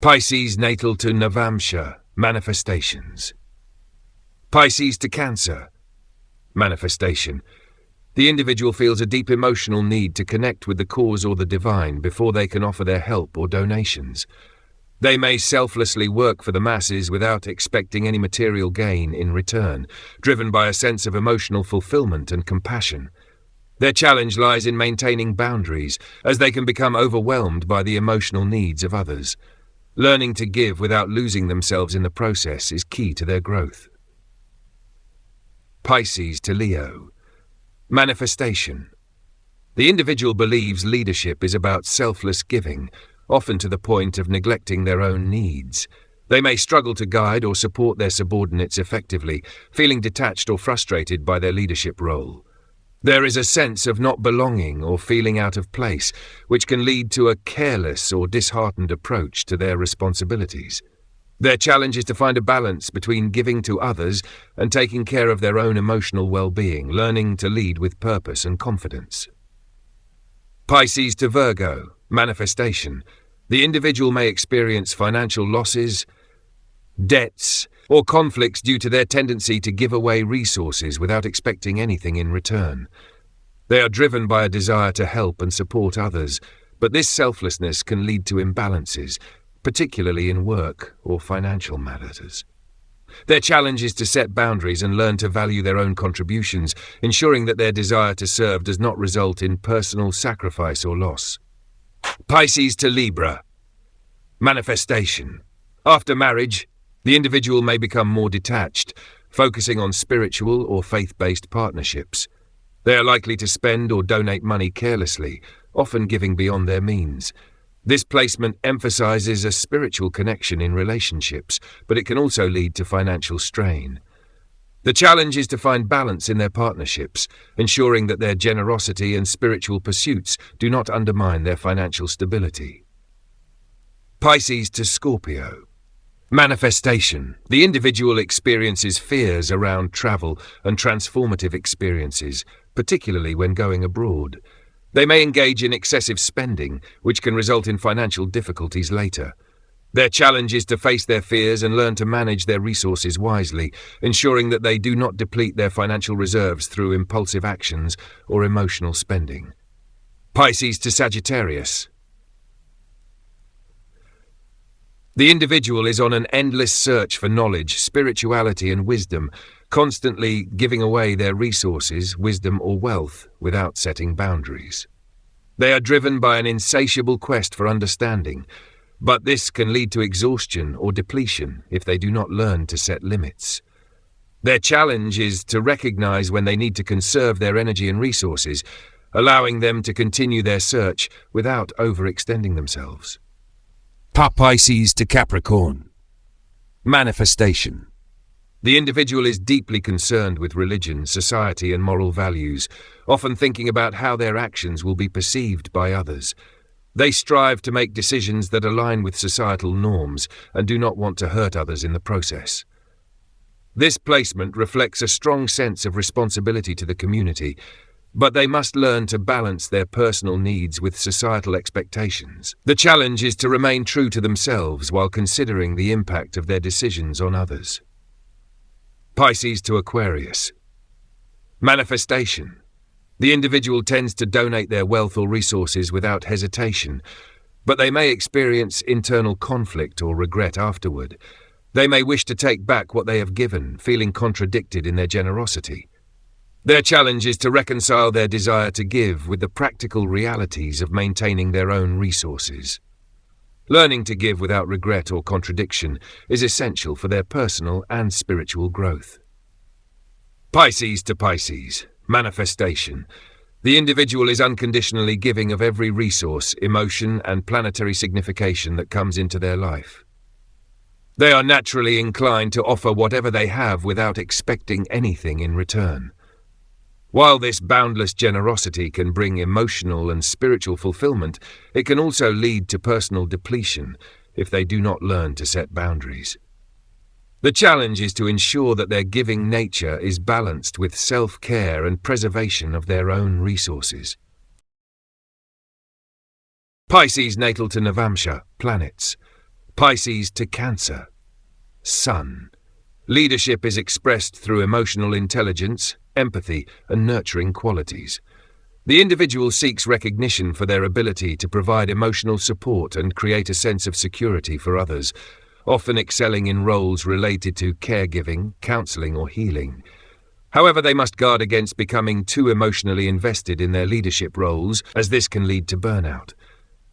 Pisces natal to Navamsha, manifestations. Pisces to Cancer, manifestation. The individual feels a deep emotional need to connect with the cause or the divine before they can offer their help or donations. They may selflessly work for the masses without expecting any material gain in return, driven by a sense of emotional fulfillment and compassion. Their challenge lies in maintaining boundaries, as they can become overwhelmed by the emotional needs of others. Learning to give without losing themselves in the process is key to their growth. Pisces to Leo, manifestation. The individual believes leadership is about selfless giving, often to the point of neglecting their own needs. They may struggle to guide or support their subordinates effectively, feeling detached or frustrated by their leadership role. There is a sense of not belonging or feeling out of place, which can lead to a careless or disheartened approach to their responsibilities. Their challenge is to find a balance between giving to others and taking care of their own emotional well-being, learning to lead with purpose and confidence. Pisces to Virgo, manifestation. The individual may experience financial losses, debts, or conflicts due to their tendency to give away resources without expecting anything in return. They are driven by a desire to help and support others, but this selflessness can lead to imbalances, particularly in work or financial matters. Their challenge is to set boundaries and learn to value their own contributions, ensuring that their desire to serve does not result in personal sacrifice or loss. Pisces to Libra, manifestation. After marriage, the individual may become more detached, focusing on spiritual or faith-based partnerships. They are likely to spend or donate money carelessly, often giving beyond their means. This placement emphasizes a spiritual connection in relationships, but it can also lead to financial strain. The challenge is to find balance in their partnerships, ensuring that their generosity and spiritual pursuits do not undermine their financial stability. Pisces to Scorpio, manifestation. The individual experiences fears around travel and transformative experiences, particularly when going abroad. They may engage in excessive spending, which can result in financial difficulties later. Their challenge is to face their fears and learn to manage their resources wisely, ensuring that they do not deplete their financial reserves through impulsive actions or emotional spending. Pisces to Sagittarius. The individual is on an endless search for knowledge, spirituality, and wisdom, constantly giving away their resources, wisdom, or wealth without setting boundaries. They are driven by an insatiable quest for understanding, but this can lead to exhaustion or depletion if they do not learn to set limits. Their challenge is to recognize when they need to conserve their energy and resources, allowing them to continue their search without overextending themselves. Pisces to Capricorn, manifestation. The individual is deeply concerned with religion, society, and moral values, often thinking about how their actions will be perceived by others. They strive to make decisions that align with societal norms and do not want to hurt others in the process. This placement reflects a strong sense of responsibility to the community, but they must learn to balance their personal needs with societal expectations. The challenge is to remain true to themselves while considering the impact of their decisions on others. Pisces to Aquarius, manifestation. The individual tends to donate their wealth or resources without hesitation, but they may experience internal conflict or regret afterward. They may wish to take back what they have given, feeling contradicted in their generosity. Their challenge is to reconcile their desire to give with the practical realities of maintaining their own resources. Learning to give without regret or contradiction is essential for their personal and spiritual growth. Pisces to Pisces, manifestation. The individual is unconditionally giving of every resource, emotion, and planetary signification that comes into their life. They are naturally inclined to offer whatever they have without expecting anything in return. While this boundless generosity can bring emotional and spiritual fulfillment, it can also lead to personal depletion if they do not learn to set boundaries. The challenge is to ensure that their giving nature is balanced with self-care and preservation of their own resources. Pisces natal to Navamsha, planets. Pisces to Cancer. Sun. Leadership is expressed through emotional intelligence, empathy, and nurturing qualities. The individual seeks recognition for their ability to provide emotional support and create a sense of security for others, often excelling in roles related to caregiving, counseling, or healing. However, they must guard against becoming too emotionally invested in their leadership roles, as this can lead to burnout.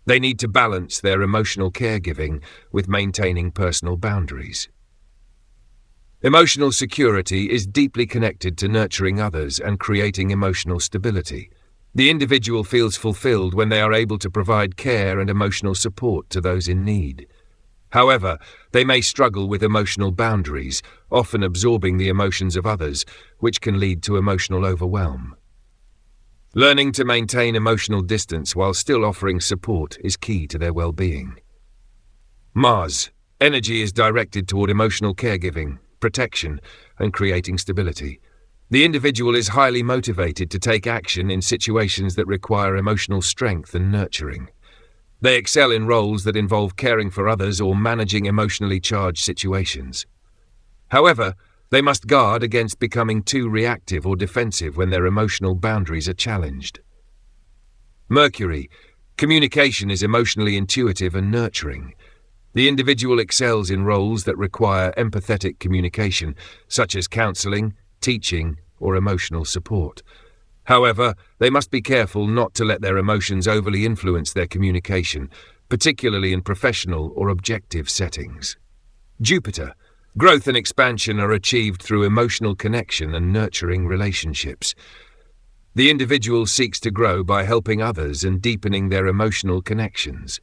They need to balance their emotional caregiving with maintaining personal boundaries. Emotional security is deeply connected to nurturing others and creating emotional stability. The individual feels fulfilled when they are able to provide care and emotional support to those in need. However, they may struggle with emotional boundaries, often absorbing the emotions of others, which can lead to emotional overwhelm. Learning to maintain emotional distance while still offering support is key to their well-being. Mars. Energy is directed toward emotional caregiving, protection, and creating stability. The individual is highly motivated to take action in situations that require emotional strength and nurturing. They excel in roles that involve caring for others or managing emotionally charged situations. However, they must guard against becoming too reactive or defensive when their emotional boundaries are challenged. Mercury. Communication is emotionally intuitive and nurturing. The individual excels in roles that require empathetic communication, such as counseling, teaching, or emotional support. However, they must be careful not to let their emotions overly influence their communication, particularly in professional or objective settings. Jupiter. Growth and expansion are achieved through emotional connection and nurturing relationships. The individual seeks to grow by helping others and deepening their emotional connections.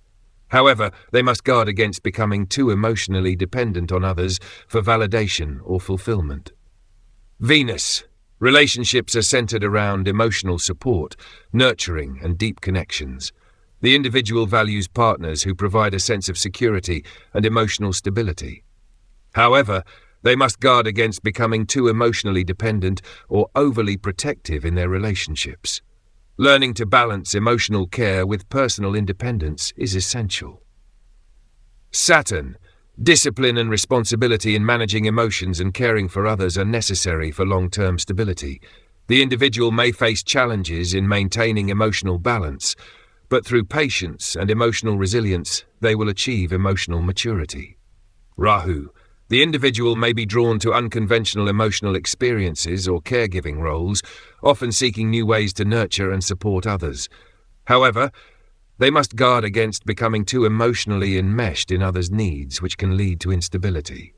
However, they must guard against becoming too emotionally dependent on others for validation or fulfillment. Venus. Relationships are centered around emotional support, nurturing, and deep connections. The individual values partners who provide a sense of security and emotional stability. However, they must guard against becoming too emotionally dependent or overly protective in their relationships. Learning to balance emotional care with personal independence is essential. Saturn. Discipline and responsibility in managing emotions and caring for others are necessary for long-term stability. The individual may face challenges in maintaining emotional balance, but through patience and emotional resilience, they will achieve emotional maturity. Rahu. The individual may be drawn to unconventional emotional experiences or caregiving roles, often seeking new ways to nurture and support others. However, they must guard against becoming too emotionally enmeshed in others' needs, which can lead to instability.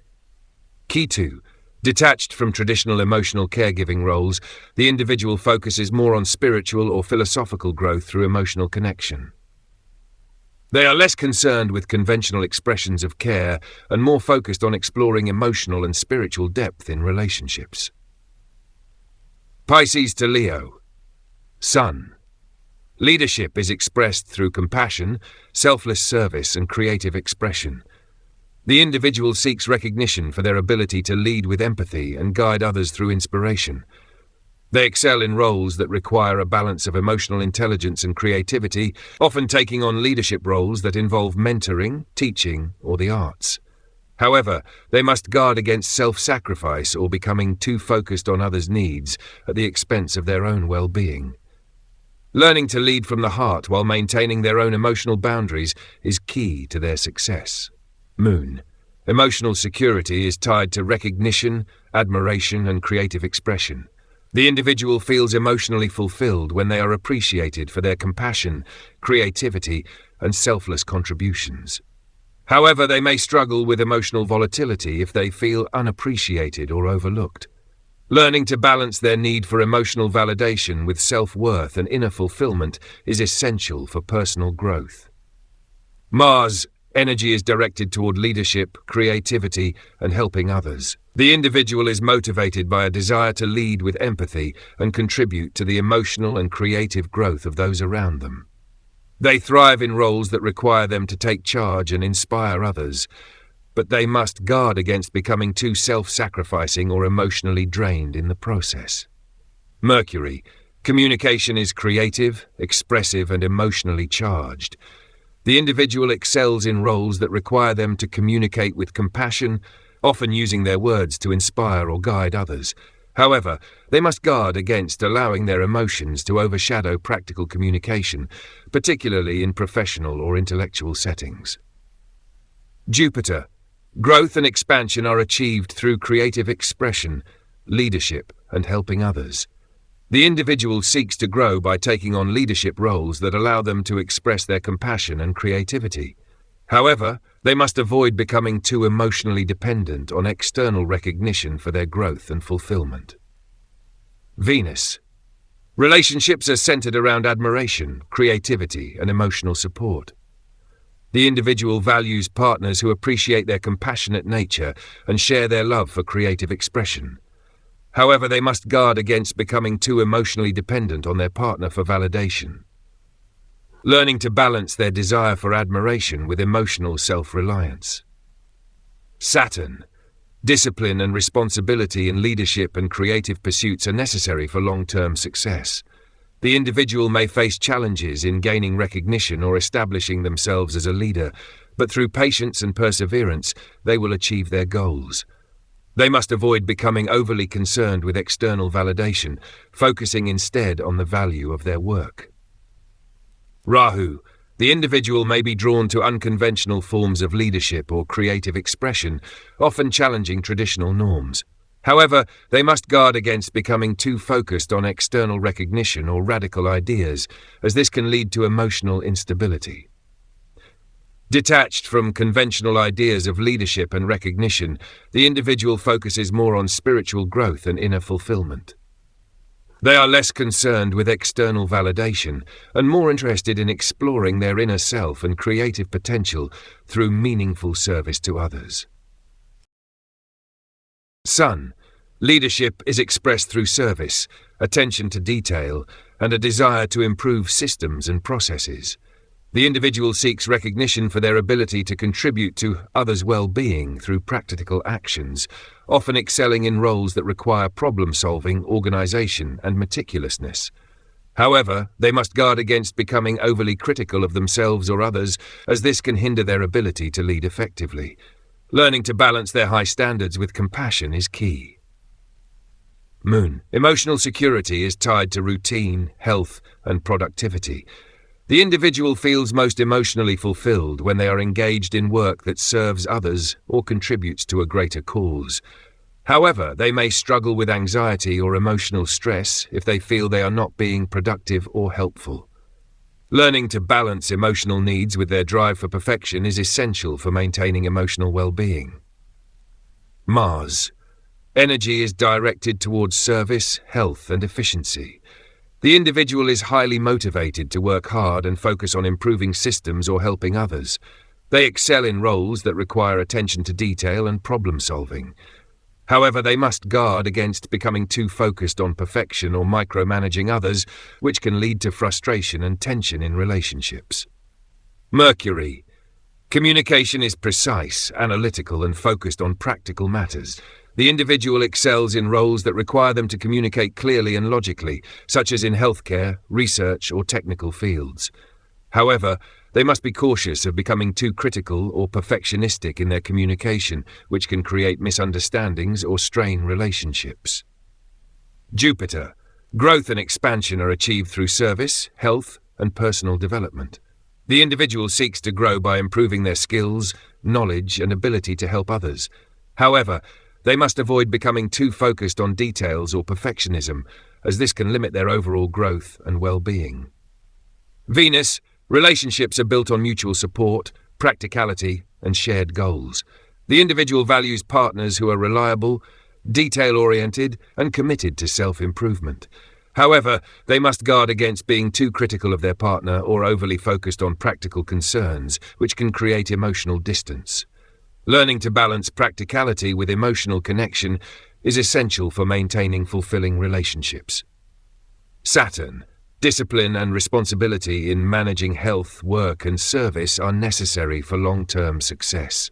Ketu. Detached from traditional emotional caregiving roles, the individual focuses more on spiritual or philosophical growth through emotional connection. They are less concerned with conventional expressions of care and more focused on exploring emotional and spiritual depth in relationships. Pisces to Leo. Sun. Leadership is expressed through compassion, selfless service, and creative expression. The individual seeks recognition for their ability to lead with empathy and guide others through inspiration. They excel in roles that require a balance of emotional intelligence and creativity, often taking on leadership roles that involve mentoring, teaching, or the arts. However, they must guard against self-sacrifice or becoming too focused on others' needs at the expense of their own well-being. Learning to lead from the heart while maintaining their own emotional boundaries is key to their success. Moon. Emotional security is tied to recognition, admiration, and creative expression. The individual feels emotionally fulfilled when they are appreciated for their compassion, creativity, and selfless contributions. However, they may struggle with emotional volatility if they feel unappreciated or overlooked. Learning to balance their need for emotional validation with self-worth and inner fulfillment is essential for personal growth. Mars. Energy is directed toward leadership, creativity, and helping others. The individual is motivated by a desire to lead with empathy and contribute to the emotional and creative growth of those around them. They thrive in roles that require them to take charge and inspire others, but they must guard against becoming too self-sacrificing or emotionally drained in the process. Mercury. Communication is creative, expressive, and emotionally charged. The individual excels in roles that require them to communicate with compassion, often using their words to inspire or guide others. However, they must guard against allowing their emotions to overshadow practical communication, particularly in professional or intellectual settings. Jupiter. Growth and expansion are achieved through creative expression, leadership, and helping others. The individual seeks to grow by taking on leadership roles that allow them to express their compassion and creativity. However, they must avoid becoming too emotionally dependent on external recognition for their growth and fulfillment. Venus. Relationships are centered around admiration, creativity, and emotional support. The individual values partners who appreciate their compassionate nature and share their love for creative expression. However, they must guard against becoming too emotionally dependent on their partner for validation. Learning to balance their desire for admiration with emotional self-reliance. Saturn. Discipline and responsibility in leadership and creative pursuits are necessary for long-term success. The individual may face challenges in gaining recognition or establishing themselves as a leader, but through patience and perseverance, they will achieve their goals. They must avoid becoming overly concerned with external validation, focusing instead on the value of their work. Rahu. The individual may be drawn to unconventional forms of leadership or creative expression, often challenging traditional norms. However, they must guard against becoming too focused on external recognition or radical ideas, as this can lead to emotional instability. Detached from conventional ideas of leadership and recognition, the individual focuses more on spiritual growth and inner fulfillment. They are less concerned with external validation and more interested in exploring their inner self and creative potential through meaningful service to others. Sun. Leadership is expressed through service, attention to detail, and a desire to improve systems and processes. The individual seeks recognition for their ability to contribute to others' well-being through practical actions, often excelling in roles that require problem-solving, organization, and meticulousness. However, they must guard against becoming overly critical of themselves or others, as this can hinder their ability to lead effectively. Learning to balance their high standards with compassion is key. Moon. Emotional security is tied to routine, health, and productivity. The individual feels most emotionally fulfilled when they are engaged in work that serves others or contributes to a greater cause. However, they may struggle with anxiety or emotional stress if they feel they are not being productive or helpful. Learning to balance emotional needs with their drive for perfection is essential for maintaining emotional well-being. Mars. Energy is directed towards service, health, and efficiency. The individual is highly motivated to work hard and focus on improving systems or helping others. They excel in roles that require attention to detail and problem-solving. However, they must guard against becoming too focused on perfection or micromanaging others, which can lead to frustration and tension in relationships. Mercury. Communication is precise, analytical, and focused on practical matters. The individual excels in roles that require them to communicate clearly and logically, such as in healthcare, research, or technical fields. However, they must be cautious of becoming too critical or perfectionistic in their communication, which can create misunderstandings or strain relationships. Jupiter. Growth and expansion are achieved through service, health, and personal development. The individual seeks to grow by improving their skills, knowledge, and ability to help others. However, they must avoid becoming too focused on details or perfectionism, as this can limit their overall growth and well-being. Venus. Relationships are built on mutual support, practicality, and shared goals. The individual values partners who are reliable, detail-oriented, and committed to self-improvement. However, they must guard against being too critical of their partner or overly focused on practical concerns, which can create emotional distance. Learning to balance practicality with emotional connection is essential for maintaining fulfilling relationships. Saturn. Discipline and responsibility in managing health, work, and service are necessary for long-term success.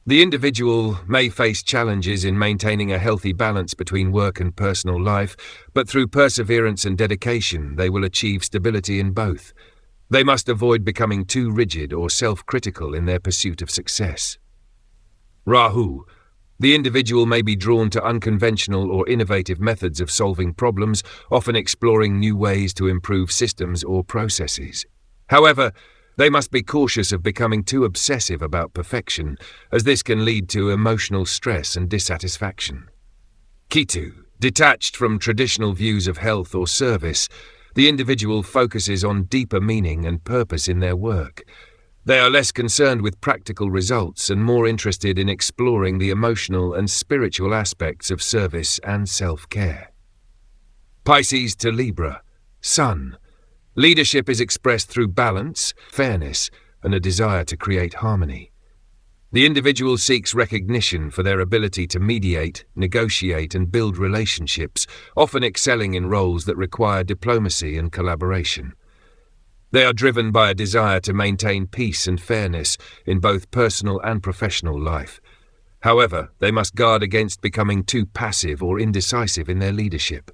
The individual may face challenges in maintaining a healthy balance between work and personal life, but through perseverance and dedication, they will achieve stability in both. They must avoid becoming too rigid or self-critical in their pursuit of success. Rahu. The individual may be drawn to unconventional or innovative methods of solving problems, often exploring new ways to improve systems or processes. However, they must be cautious of becoming too obsessive about perfection, as this can lead to emotional stress and dissatisfaction. Ketu. Detached from traditional views of health or service, the individual focuses on deeper meaning and purpose in their work. They are less concerned with practical results and more interested in exploring the emotional and spiritual aspects of service and self-care. Pisces to Libra. Sun. Leadership is expressed through balance, fairness, and a desire to create harmony. The individual seeks recognition for their ability to mediate, negotiate, and build relationships, often excelling in roles that require diplomacy and collaboration. They are driven by a desire to maintain peace and fairness in both personal and professional life. However, they must guard against becoming too passive or indecisive in their leadership.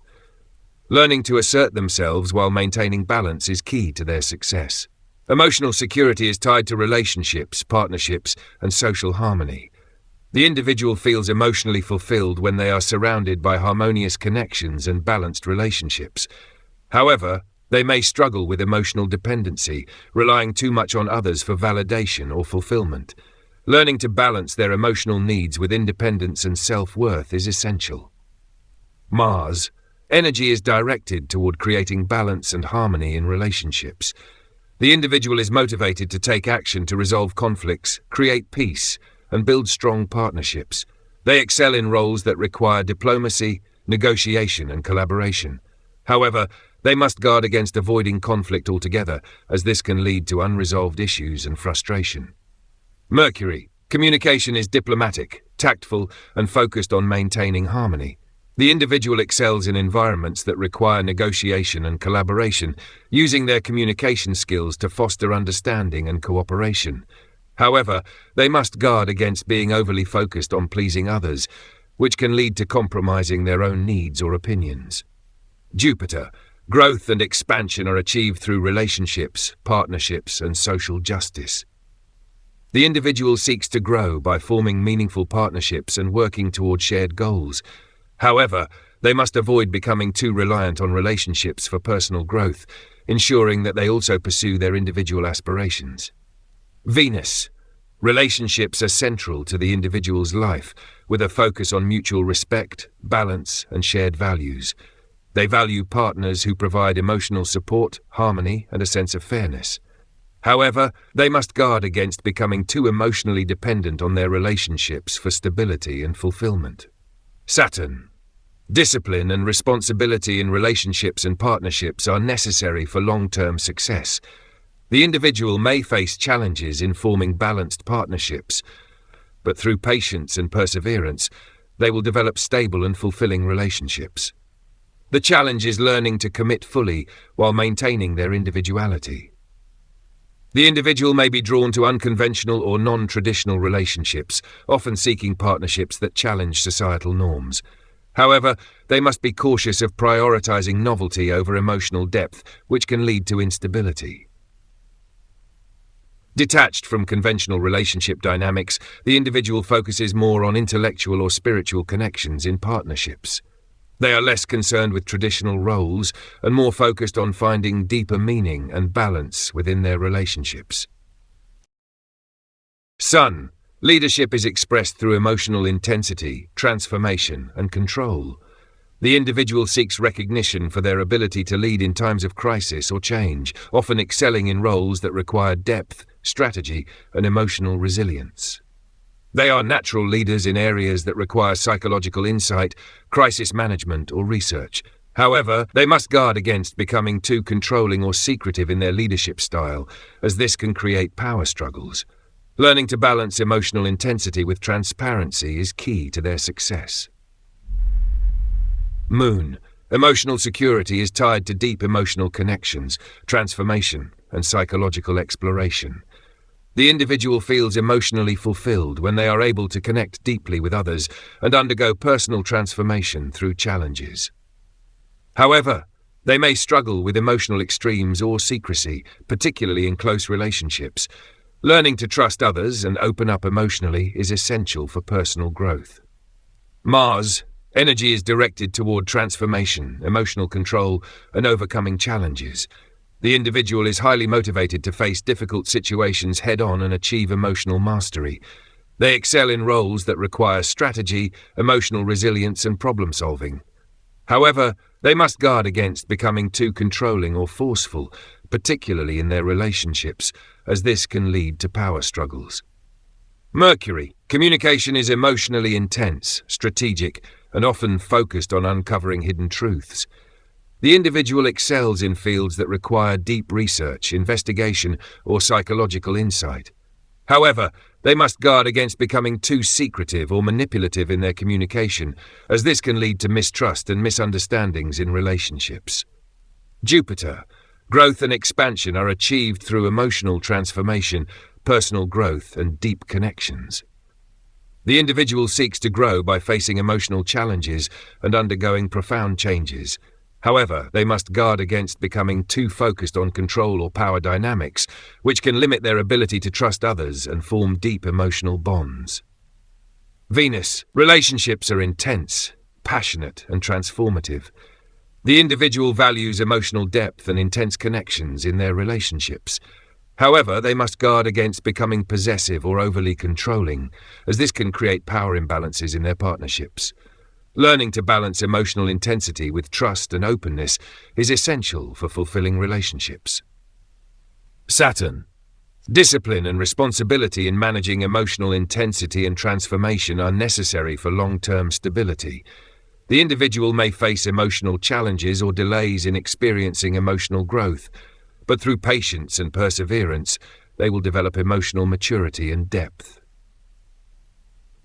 Learning to assert themselves while maintaining balance is key to their success. Emotional security is tied to relationships, partnerships, and social harmony. The individual feels emotionally fulfilled when they are surrounded by harmonious connections and balanced relationships. However, they may struggle with emotional dependency, relying too much on others for validation or fulfillment. Learning to balance their emotional needs with independence and self-worth is essential. Mars. Energy is directed toward creating balance and harmony in relationships. The individual is motivated to take action to resolve conflicts, create peace, and build strong partnerships. They excel in roles that require diplomacy, negotiation, and collaboration. However, they must guard against avoiding conflict altogether, as this can lead to unresolved issues and frustration. Mercury. Communication is diplomatic, tactful, and focused on maintaining harmony. The individual excels in environments that require negotiation and collaboration, using their communication skills to foster understanding and cooperation. However, they must guard against being overly focused on pleasing others, which can lead to compromising their own needs or opinions. Jupiter. Growth and expansion are achieved through relationships, partnerships, and social justice. The individual seeks to grow by forming meaningful partnerships and working toward shared goals. However, they must avoid becoming too reliant on relationships for personal growth, ensuring that they also pursue their individual aspirations. Venus. Relationships are central to the individual's life, with a focus on mutual respect, balance, and shared values. They value partners who provide emotional support, harmony, and a sense of fairness. However, they must guard against becoming too emotionally dependent on their relationships for stability and fulfillment. Saturn. Discipline and responsibility in relationships and partnerships are necessary for long-term success. The individual may face challenges in forming balanced partnerships, but through patience and perseverance, they will develop stable and fulfilling relationships. The challenge is learning to commit fully while maintaining their individuality. The individual may be drawn to unconventional or non-traditional relationships, often seeking partnerships that challenge societal norms. However, they must be cautious of prioritizing novelty over emotional depth, which can lead to instability. Detached from conventional relationship dynamics, the individual focuses more on intellectual or spiritual connections in partnerships. They are less concerned with traditional roles and more focused on finding deeper meaning and balance within their relationships. Sun. Leadership is expressed through emotional intensity, transformation, and control. The individual seeks recognition for their ability to lead in times of crisis or change, often excelling in roles that require depth, strategy, and emotional resilience. They are natural leaders in areas that require psychological insight, crisis management, or research. However, they must guard against becoming too controlling or secretive in their leadership style, as this can create power struggles. Learning to balance emotional intensity with transparency is key to their success. Moon. Emotional security is tied to deep emotional connections, transformation, and psychological exploration. The individual feels emotionally fulfilled when they are able to connect deeply with others and undergo personal transformation through challenges. However, they may struggle with emotional extremes or secrecy, particularly in close relationships. Learning to trust others and open up emotionally is essential for personal growth. Mars, energy is directed toward transformation, emotional control, and overcoming challenges. The individual is highly motivated to face difficult situations head-on and achieve emotional mastery. They excel in roles that require strategy, emotional resilience, and problem-solving. However, they must guard against becoming too controlling or forceful, particularly in their relationships, as this can lead to power struggles. Mercury, communication is emotionally intense, strategic, and often focused on uncovering hidden truths. The individual excels in fields that require deep research, investigation, or psychological insight. However, they must guard against becoming too secretive or manipulative in their communication, as this can lead to mistrust and misunderstandings in relationships. Jupiter, growth and expansion are achieved through emotional transformation, personal growth, and deep connections. The individual seeks to grow by facing emotional challenges and undergoing profound changes. However, they must guard against becoming too focused on control or power dynamics, which can limit their ability to trust others and form deep emotional bonds. Venus, relationships are intense, passionate, and transformative. The individual values emotional depth and intense connections in their relationships. However, they must guard against becoming possessive or overly controlling, as this can create power imbalances in their partnerships. Learning to balance emotional intensity with trust and openness is essential for fulfilling relationships. Saturn. Discipline and responsibility in managing emotional intensity and transformation are necessary for long-term stability. The individual may face emotional challenges or delays in experiencing emotional growth, but through patience and perseverance, they will develop emotional maturity and depth.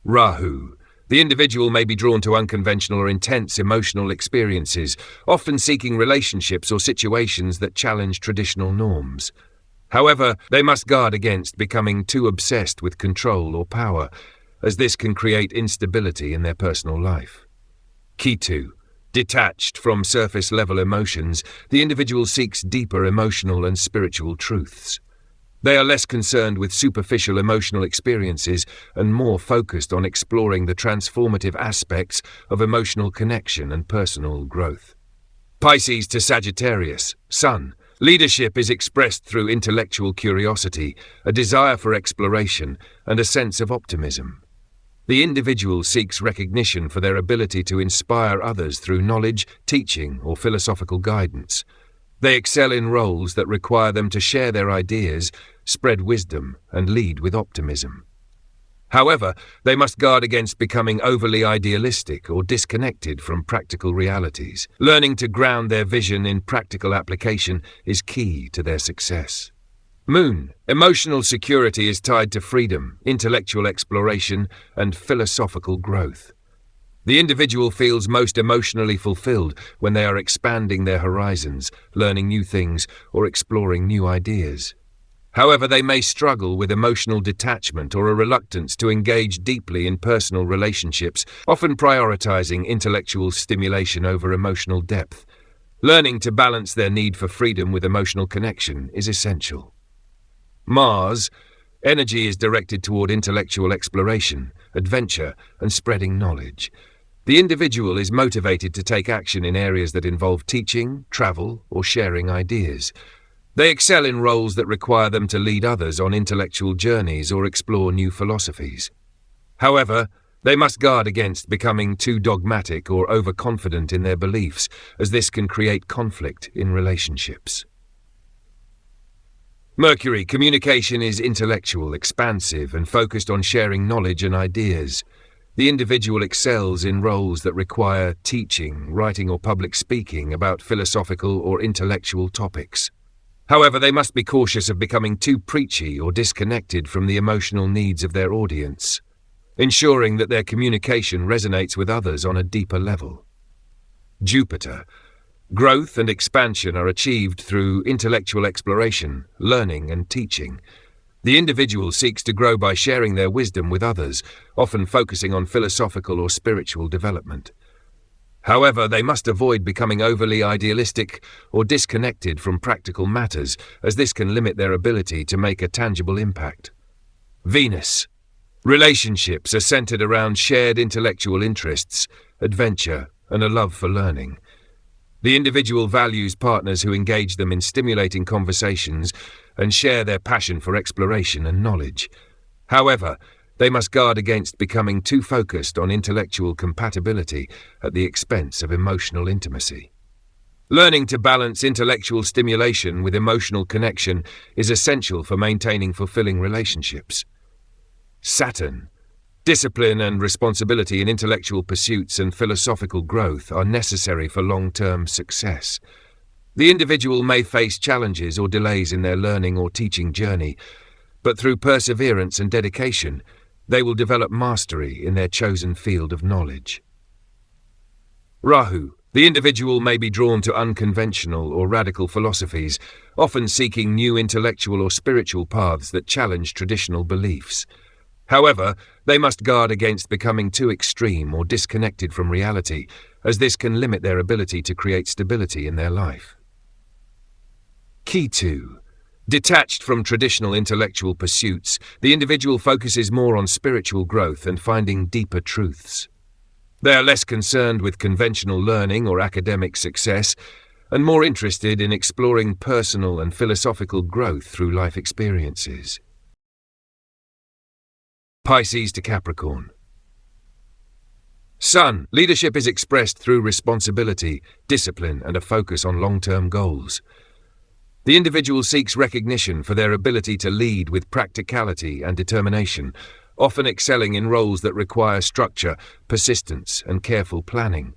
Rahu. The individual may be drawn to unconventional or intense emotional experiences, often seeking relationships or situations that challenge traditional norms. However, they must guard against becoming too obsessed with control or power, as this can create instability in their personal life. Ketu. Detached from surface-level emotions, the individual seeks deeper emotional and spiritual truths. They are less concerned with superficial emotional experiences and more focused on exploring the transformative aspects of emotional connection and personal growth. Pisces to Sagittarius, Sun. Leadership is expressed through intellectual curiosity, a desire for exploration, and a sense of optimism. The individual seeks recognition for their ability to inspire others through knowledge, teaching, or philosophical guidance. They excel in roles that require them to share their ideas, spread wisdom, and lead with optimism. However, they must guard against becoming overly idealistic or disconnected from practical realities. Learning to ground their vision in practical application is key to their success. Moon. Emotional security is tied to freedom, intellectual exploration, and philosophical growth. The individual feels most emotionally fulfilled when they are expanding their horizons, learning new things, or exploring new ideas. However, they may struggle with emotional detachment or a reluctance to engage deeply in personal relationships, often prioritizing intellectual stimulation over emotional depth. Learning to balance their need for freedom with emotional connection is essential. Mars. Energy is directed toward intellectual exploration, adventure, and spreading knowledge. The individual is motivated to take action in areas that involve teaching, travel, or sharing ideas. They excel in roles that require them to lead others on intellectual journeys or explore new philosophies. However, they must guard against becoming too dogmatic or overconfident in their beliefs, as this can create conflict in relationships. Mercury. Communication is intellectual, expansive, and focused on sharing knowledge and ideas. The individual excels in roles that require teaching, writing, or public speaking about philosophical or intellectual topics. However, they must be cautious of becoming too preachy or disconnected from the emotional needs of their audience, ensuring that their communication resonates with others on a deeper level. Jupiter. Growth and expansion are achieved through intellectual exploration, learning, and teaching. The individual seeks to grow by sharing their wisdom with others, often focusing on philosophical or spiritual development. However, they must avoid becoming overly idealistic or disconnected from practical matters, as this can limit their ability to make a tangible impact. Venus. Relationships are centered around shared intellectual interests, adventure, and a love for learning. The individual values partners who engage them in stimulating conversations and share their passion for exploration and knowledge. However, they must guard against becoming too focused on intellectual compatibility at the expense of emotional intimacy. Learning to balance intellectual stimulation with emotional connection is essential for maintaining fulfilling relationships. Saturn. Discipline and responsibility in intellectual pursuits and philosophical growth are necessary for long-term success. The individual may face challenges or delays in their learning or teaching journey, but through perseverance and dedication, they will develop mastery in their chosen field of knowledge. Rahu. The individual may be drawn to unconventional or radical philosophies, often seeking new intellectual or spiritual paths that challenge traditional beliefs. However, they must guard against becoming too extreme or disconnected from reality, as this can limit their ability to create stability in their life. Ketu. Detached from traditional intellectual pursuits, the individual focuses more on spiritual growth and finding deeper truths. They are less concerned with conventional learning or academic success, and more interested in exploring personal and philosophical growth through life experiences. Pisces to Capricorn. Sun. Leadership is expressed through responsibility, discipline, and a focus on long-term goals. The individual seeks recognition for their ability to lead with practicality and determination, often excelling in roles that require structure, persistence, and careful planning.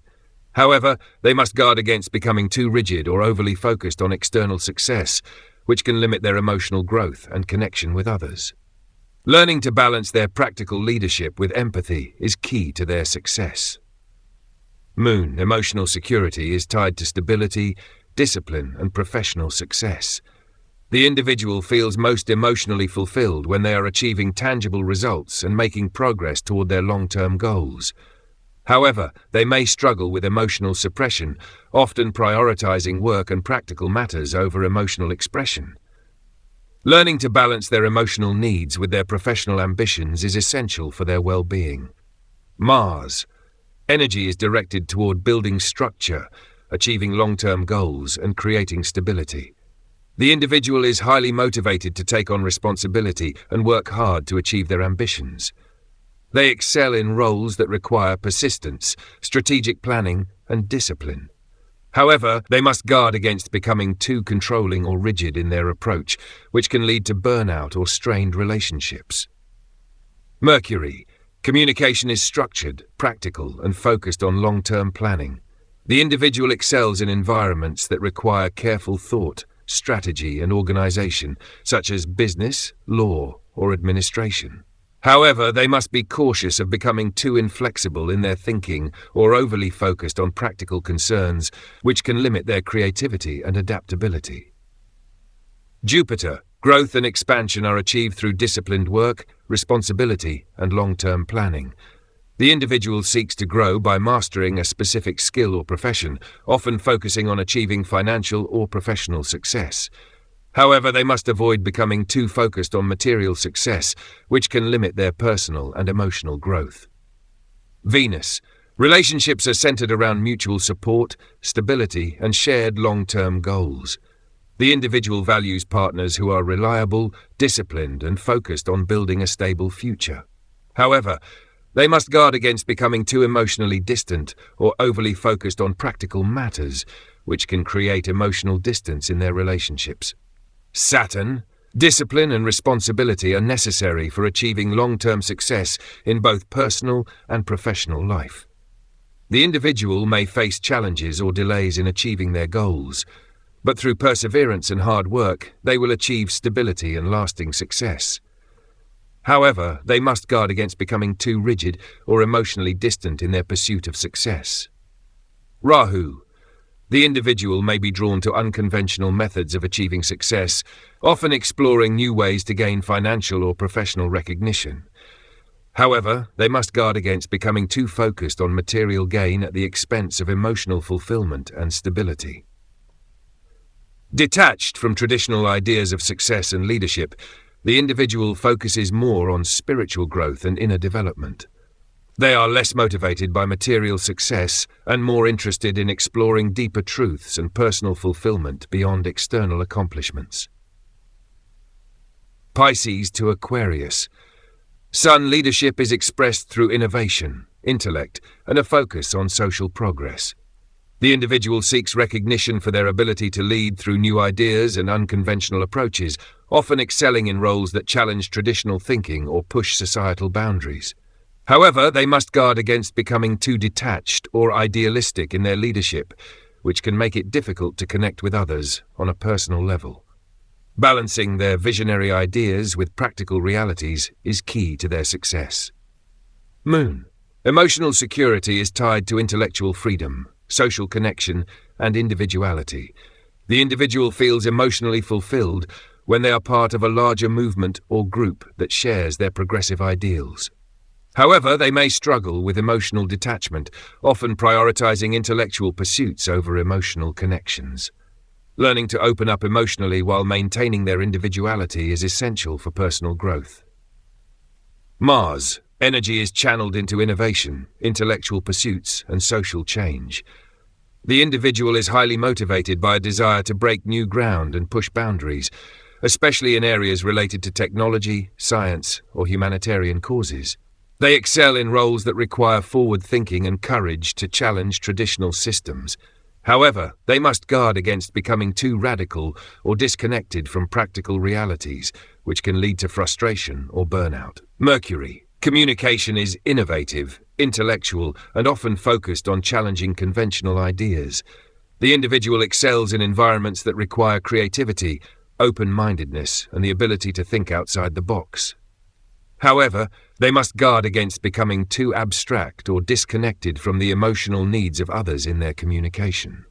However, they must guard against becoming too rigid or overly focused on external success, which can limit their emotional growth and connection with others. Learning to balance their practical leadership with empathy is key to their success. Moon. Emotional security is tied to stability, discipline, and professional success. The individual feels most emotionally fulfilled when they are achieving tangible results and making progress toward their long-term goals. However, they may struggle with emotional suppression, often prioritizing work and practical matters over emotional expression. Learning to balance their emotional needs with their professional ambitions is essential for their well-being. Mars. Energy is directed toward building structure, achieving long-term goals, and creating stability. The individual is highly motivated to take on responsibility and work hard to achieve their ambitions. They excel in roles that require persistence, strategic planning, and discipline. However, they must guard against becoming too controlling or rigid in their approach, which can lead to burnout or strained relationships. Mercury. Communication is structured, practical, and focused on long-term planning. The individual excels in environments that require careful thought, strategy, and organization, such as business, law, or administration. However, they must be cautious of becoming too inflexible in their thinking or overly focused on practical concerns, which can limit their creativity and adaptability. Jupiter. Growth and expansion are achieved through disciplined work, responsibility, and long-term planning. The individual seeks to grow by mastering a specific skill or profession, often focusing on achieving financial or professional success. However, they must avoid becoming too focused on material success, which can limit their personal and emotional growth. Venus. Relationships are centered around mutual support, stability, and shared long-term goals. The individual values partners who are reliable, disciplined, and focused on building a stable future. However, they must guard against becoming too emotionally distant or overly focused on practical matters, which can create emotional distance in their relationships. Saturn. Discipline and responsibility are necessary for achieving long-term success in both personal and professional life. The individual may face challenges or delays in achieving their goals, but through perseverance and hard work, they will achieve stability and lasting success. However, they must guard against becoming too rigid or emotionally distant in their pursuit of success. Rahu. The individual may be drawn to unconventional methods of achieving success, often exploring new ways to gain financial or professional recognition. However, they must guard against becoming too focused on material gain at the expense of emotional fulfillment and stability. Detached from traditional ideas of success and leadership, the individual focuses more on spiritual growth and inner development. They are less motivated by material success and more interested in exploring deeper truths and personal fulfillment beyond external accomplishments. Pisces to Aquarius. Sun leadership is expressed through innovation, intellect, and a focus on social progress. The individual seeks recognition for their ability to lead through new ideas and unconventional approaches, often excelling in roles that challenge traditional thinking or push societal boundaries. However, they must guard against becoming too detached or idealistic in their leadership, which can make it difficult to connect with others on a personal level. Balancing their visionary ideas with practical realities is key to their success. Moon. Emotional security is tied to intellectual freedom, social connection, and individuality. The individual feels emotionally fulfilled when they are part of a larger movement or group that shares their progressive ideals. However, they may struggle with emotional detachment, often prioritizing intellectual pursuits over emotional connections. Learning to open up emotionally while maintaining their individuality is essential for personal growth. Mars. Energy is channeled into innovation, intellectual pursuits, and social change. The individual is highly motivated by a desire to break new ground and push boundaries, especially in areas related to technology, science, or humanitarian causes. They excel in roles that require forward thinking and courage to challenge traditional systems. However, they must guard against becoming too radical or disconnected from practical realities, which can lead to frustration or burnout. Mercury. Communication is innovative, intellectual, and often focused on challenging conventional ideas. The individual excels in environments that require creativity, open-mindedness, and the ability to think outside the box. However, they must guard against becoming too abstract or disconnected from the emotional needs of others in their communication.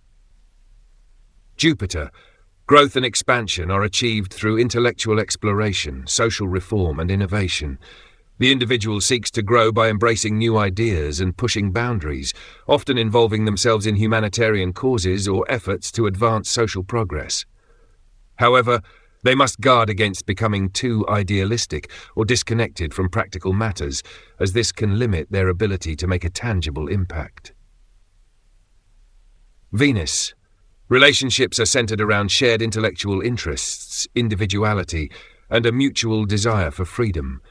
Jupiter. Growth and expansion are achieved through intellectual exploration, social reform, and innovation. The individual seeks to grow by embracing new ideas and pushing boundaries, often involving themselves in humanitarian causes or efforts to advance social progress. However, they must guard against becoming too idealistic or disconnected from practical matters, as this can limit their ability to make a tangible impact. Venus. Relationships are centered around shared intellectual interests, individuality, and a mutual desire for freedom.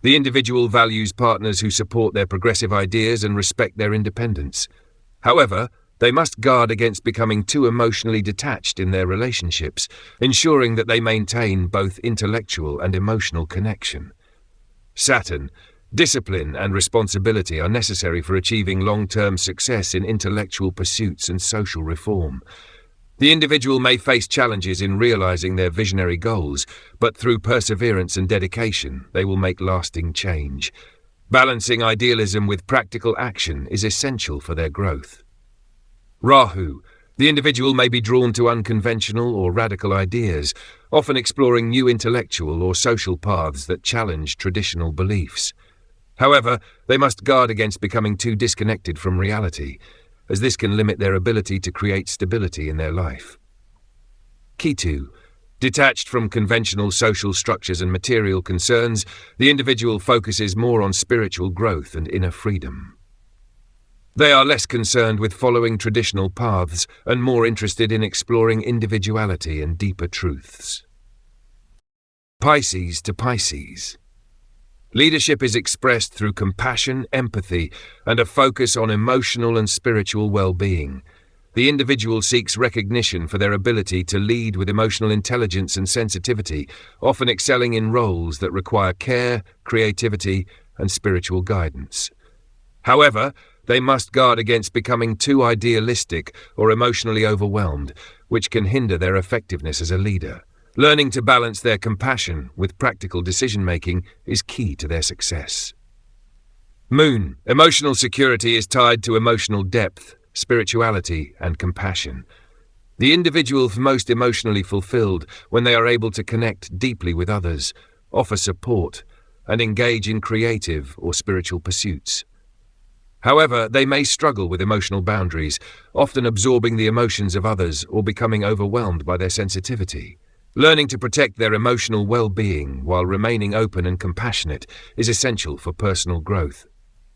The individual values partners who support their progressive ideas and respect their independence. However, they must guard against becoming too emotionally detached in their relationships, ensuring that they maintain both intellectual and emotional connection. Saturn. Discipline and responsibility are necessary for achieving long-term success in intellectual pursuits and social reform. The individual may face challenges in realizing their visionary goals, but through perseverance and dedication, they will make lasting change. Balancing idealism with practical action is essential for their growth. Rahu. The individual may be drawn to unconventional or radical ideas, often exploring new intellectual or social paths that challenge traditional beliefs. However, they must guard against becoming too disconnected from reality, as this can limit their ability to create stability in their life. Ketu. Detached from conventional social structures and material concerns, the individual focuses more on spiritual growth and inner freedom. They are less concerned with following traditional paths and more interested in exploring individuality and deeper truths. Pisces to Pisces. Leadership is expressed through compassion, empathy, and a focus on emotional and spiritual well-being. The individual seeks recognition for their ability to lead with emotional intelligence and sensitivity, often excelling in roles that require care, creativity, and spiritual guidance. However, they must guard against becoming too idealistic or emotionally overwhelmed, which can hinder their effectiveness as a leader. Learning to balance their compassion with practical decision-making is key to their success. Moon. Emotional security is tied to emotional depth, spirituality, and compassion. The individual is most emotionally fulfilled when they are able to connect deeply with others, offer support, and engage in creative or spiritual pursuits. However, they may struggle with emotional boundaries, often absorbing the emotions of others or becoming overwhelmed by their sensitivity. Learning to protect their emotional well-being while remaining open and compassionate is essential for personal growth.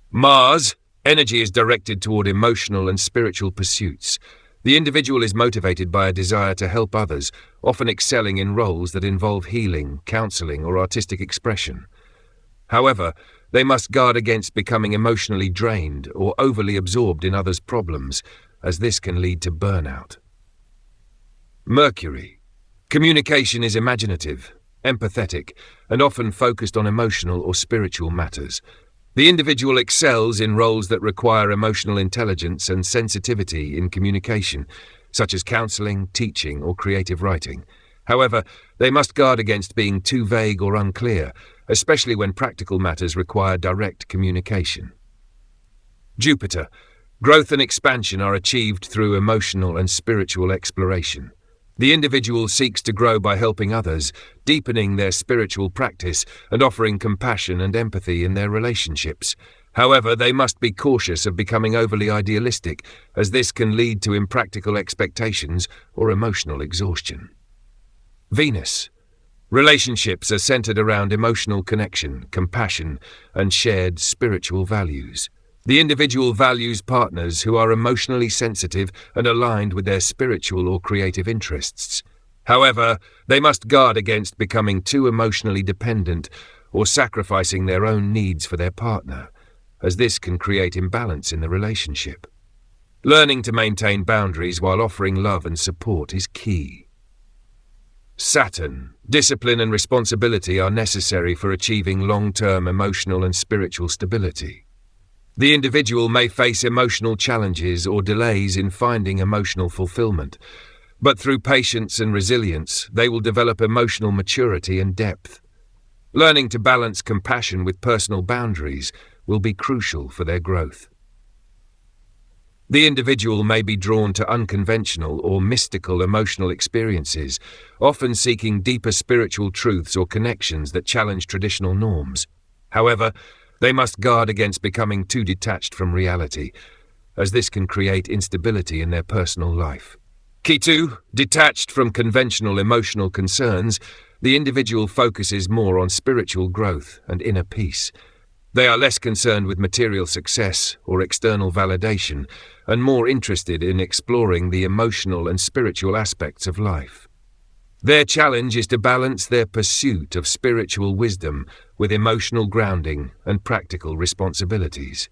Mars, energy is directed toward emotional and spiritual pursuits. The individual is motivated by a desire to help others, often excelling in roles that involve healing, counseling, or artistic expression. However, they must guard against becoming emotionally drained or overly absorbed in others' problems, as this can lead to burnout. Mercury. Communication is imaginative, empathetic, and often focused on emotional or spiritual matters. The individual excels in roles that require emotional intelligence and sensitivity in communication, such as counseling, teaching, or creative writing. However, they must guard against being too vague or unclear, especially when practical matters require direct communication. Jupiter. Growth and expansion are achieved through emotional and spiritual exploration. The individual seeks to grow by helping others, deepening their spiritual practice, and offering compassion and empathy in their relationships. However, they must be cautious of becoming overly idealistic, as this can lead to impractical expectations or emotional exhaustion. Venus. Relationships are centered around emotional connection, compassion, and shared spiritual values. The individual values partners who are emotionally sensitive and aligned with their spiritual or creative interests. However, they must guard against becoming too emotionally dependent or sacrificing their own needs for their partner, as this can create imbalance in the relationship. Learning to maintain boundaries while offering love and support is key. Saturn. Discipline and responsibility are necessary for achieving long-term emotional and spiritual stability. The individual may face emotional challenges or delays in finding emotional fulfillment, but through patience and resilience, they will develop emotional maturity and depth. Learning to balance compassion with personal boundaries will be crucial for their growth. The individual may be drawn to unconventional or mystical emotional experiences, often seeking deeper spiritual truths or connections that challenge traditional norms. However, they must guard against becoming too detached from reality, as this can create instability in their personal life. Ketu. Detached from conventional emotional concerns, the individual focuses more on spiritual growth and inner peace. They are less concerned with material success or external validation, and more interested in exploring the emotional and spiritual aspects of life. Their challenge is to balance their pursuit of spiritual wisdom with emotional grounding and practical responsibilities.